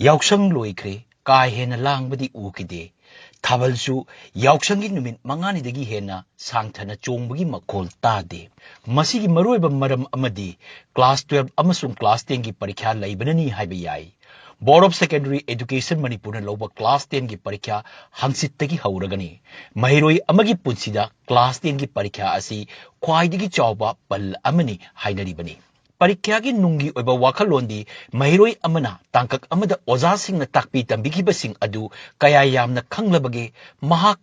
Yausang loikre kai hena langbadi ukide Thabalsu yausanggi numit manganidagi hena sangthana chongbagi makhol tade masigi maroiba maram amadi class 12 amasung class 10 gi parikha laibanani haiba yai Board of Secondary Education Manipur loba class 10 gi parikha hangsittagi hauragani mahiroi amagi punsida class 10 gi parikha asi khwaidagi chawba pal amani hainaribani Parikyagi nungi oiba wakalondi mahiroi amana tangkak amada oza singna takpi tambikibasing adu kaya yamna khanglabage mahak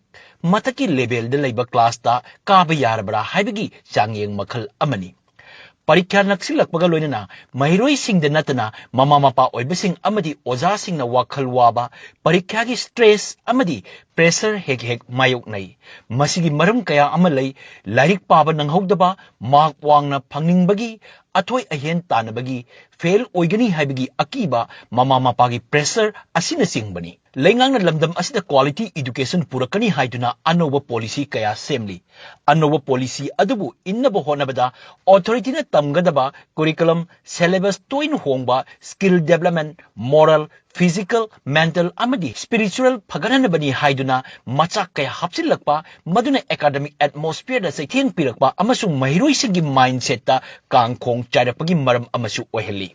mataki level de laiba class ta kaba yarabra haibagi changyeng makhal amani Parikya naksilakpaga loinana mahiroi singda natana mama mapa oibasing amadi oza singna wakhal waba parikyagi stress amadi pressure hek mayok nai masigi maram kaya amalai lairik paba nanghogdaba mark wangna phangningbagi athoi ahen tanabagi fail oigani haibagi akiba mama mapagi pressure asina singbani Lengang lamdam asida quality education purakani haiduna anoba policy kaya semli anoba policy adubu innaba honabada authority na tamgadaba curriculum syllabus toin hongba skill development moral physical mental amadi spiritual phagananabani haiduna machak kaya hapsilakpa maduna academic atmosphere da saitheng pirakpa amasung mahiroi singi mindset ta kangkhong chairapagi maram amasu oheli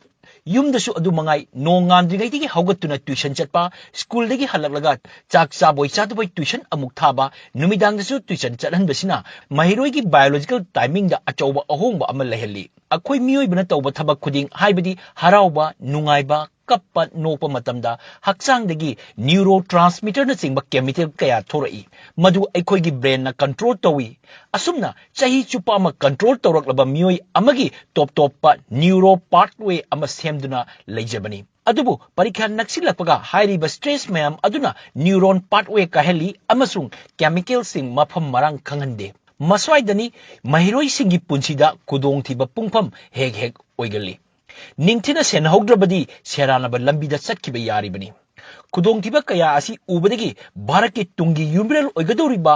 Yumdasu adu mangai nongandringaitigi haugatuna tuition chatpa school dagi halaklagat chak chaboy chatboy tuition amuk thaba numidangdasu tuition chathanbasina mahiroi gi biological timing da achauba ahongba amal leheli akhoi mioi bana tawba thabak khuding haibadi harauba nungaiba kappa nopa matamda hakchang dagi neurotransmitter na singba chemical kaya thorai madu aikhoi gi brain na control tawi asumna chahi chupa ma control tawraklaba mioi amagi top pa neuro pathway ama semduna leijabani adubu parikha naksilakpaga hairiba stress mayam aduna neuron pathway kaheli amasung chemical sing mafam marang khangande maswaidani mahiroi singi punsida kudong thiba pungpham hek oigali Ningtina sen hogdrabadi seranaba lambida satkiba yaribani kudong thiba kaya asi ubadagi bharaki tungi yumbral oigadoriba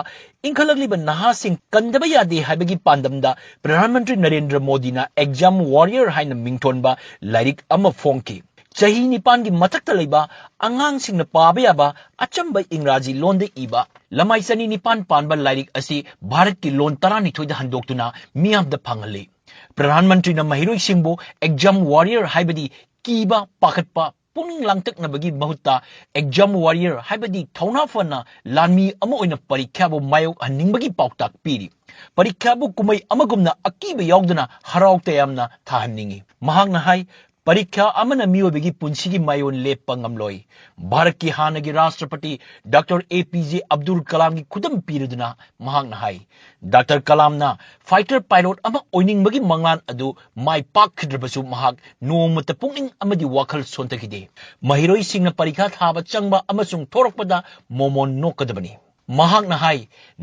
inkhalakliba nahasing kandaba yade haibagi pandamda Pradhan Mantri Narendra Modi na exam warrior haina mingthonba lairik ama phongki chahi nipan gi mathakta leiba angang singna paba yaba achamba ingraji londe iba lamai sani nipan panba lairik asi bharat ki lon tarani thoida handoktuna miyamda phangali Pradhan Mantri na mahiroi singbo exam warrior haibadi kiba pakatpa puning langtak na bagi mahutta exam warrior haibadi thauna fana lanmi ama oina parikha bo mayok haningbagi pauktak piri parikha bo kumai amagumna akiba yawdana harau tayamna thahanningi mahakna hai Parikha amana miyobegi punsigi mayon leppa ngamloi Bharat ki hanagi Rashtrapati Dr. APJ Abdul Kalam gi khudam piriduna mahakna hai Dr. Kalam na fighter pilot ama oiningbagi manglan adu mai pakhidrabasu mahak nomata punging amadi wakhal sontakide mahiroi singna parikha thaba changba amasung thorakpada momon nokadabani Mahakna hai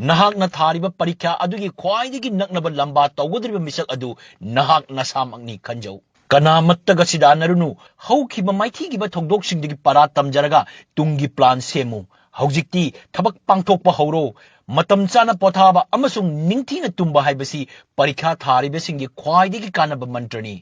nahakna thariba parikha adugi khwaidigi naknaba lamba tawgodriba misak adu nahak nasamangni khanjau Kana mattaga sidanarunu haukiba maithigiba thogdoksingdigi para tamjaraga tungi plan semu haujikti thabak pangthokpa hauro matam chana pothaba amasung ningthina tumba haibasi parikha tharibasingi khwaidigi kanaba mantrani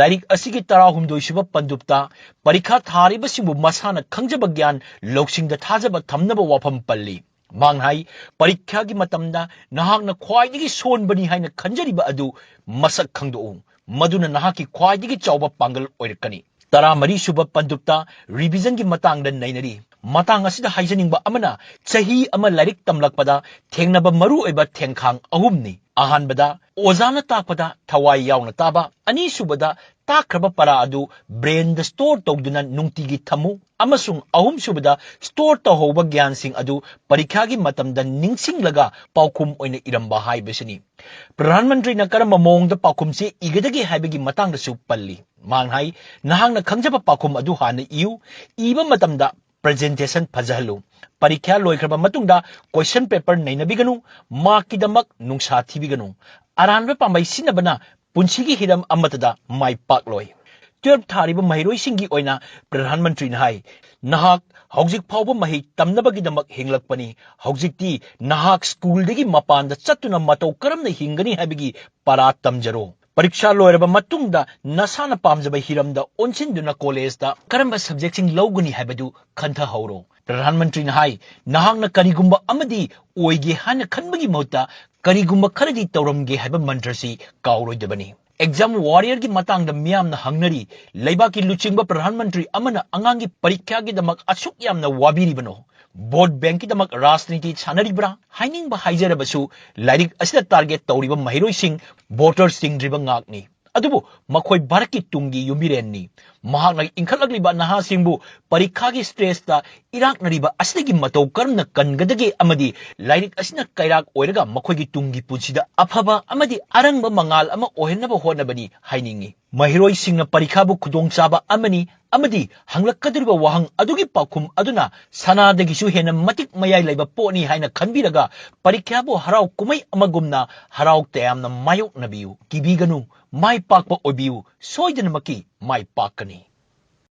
lairik asigi 12 suba pandupta parikha tharibasingu masana khangjaba gyan loksingda thajaba thamnaba wafam palli manghai parikha gi matamda nahakna khwaidigi sonbani haina khanjariba adu masak khangdo Maduna nahaki khwaidigi chawba pangal oirakani tara mari suba pandupta revision gi matang dan nainari matang asida haijaningba amana chahi ama lairik tamlakpada thengnaba maru oiba thengkhang ahumni ahanbada ozana takpada thawai yauna taba ani subada takraba para adu brain the store togduna nungtigi thamu amasung ahum subada store tahoba gyan sing adu parikha gi matamda ningsinglaga paukhum oina iramba haibesini Pradhan Mantri na karamba mongda pakhumse igadagi haibagi matangda su palli manghai nahangna khangjaba pakhum adu hana iba matamda presentation phajahalu parikha loikraba matungda question paper nainabiganu mark kidamak nungsa thibiganu aranba pambai sinabana punsigi hiram amatada mai pakloi 12 thariba mahiroi singi oina Pradhan Mantri na hai nahak haujik phawba mahi tamnabagidamak hinglakpani haujikti nahak school dagi mapanda chattuna matau karamna hingani habigi para tamjaro Pariksha loiraba matungda nasana pamjaba hiramda onsinduna college karamba subjecting lawguni haibadu khantha hauro. Pradhan Mantri na hai nahangna karigumba amadi oige hana khanbagi mahutta karigumba kharadi tawramge haiba mantrasi kauroi. Exam warrior ki matang da miyam na hangnari laiba ki luchingba Pradhan Mantri amana angangi parikya ki damak asuk yam na wabiri bano. Board bank ki damak rasniti chanaribra haining ba haijarabasu lairik asida target tawriba mahiroi sing voter sing driba ngakni. Adubu makhoi baraki tungi yumirenni. Mahak nag inkhalakliba naha singbu parikha ki stress ta irak nariba asdagi matau karna kangadagi amadi lairik asina kairak oiraga makhoi ki tungi punsida afaba amadi arangba mangal ama ohenaba honabani hainingi. Mahiroi singna parikha bu khudong chaba amani amadi hanglakadriba wahang adugi pakhum aduna sanadagi su hena matik mayai laiba poni haina khanbiraga parikha bu harau kumai amagumna harau tayamna mayok nabiu kibiganu mai pakpa obiu soidanamaki mai pakani.